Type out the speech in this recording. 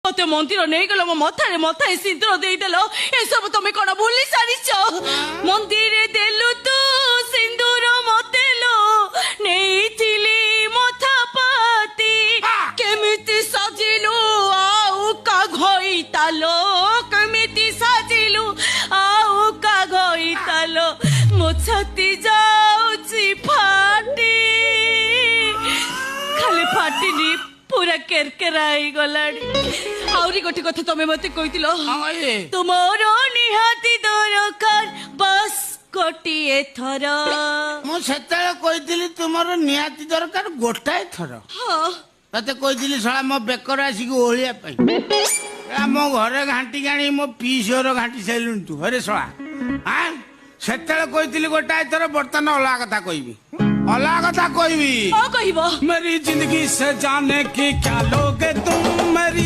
मते मंदिर नहीं गल मो मथारे मथाए सिंदूर देदेल ए सब तुम कौन भूली सारिच मंदिर देलु तू सिंदूर मते लो नहीं मथा पाती केमिति सजिलु आउ का घइतालो केमिति सजिलु आउ का घइतालो मो छाती जाउची फाटी खाली फाटी पूरा केरकेराई गलाड़ी आउरी गोटे कथा तमे मते कहितिलो तुमरो निहाती दरकार बस गोटिए थर मु सेतले कहितिली तुमरो निहाती दरकार गोटाए थर हां तते कहितिली साला मो बेकर आसी को ओलिया पई मो घरे घांटी गाणी मो पीसोर घांटी सैलुन तू अरे साला हां सेतले कहितिली गोटाए थर बर्तन ओला कथा कहबी अला कथा कहबी ओ कहबो मेरी जिंदगी से जाने की क्या लोगे तुम मेरी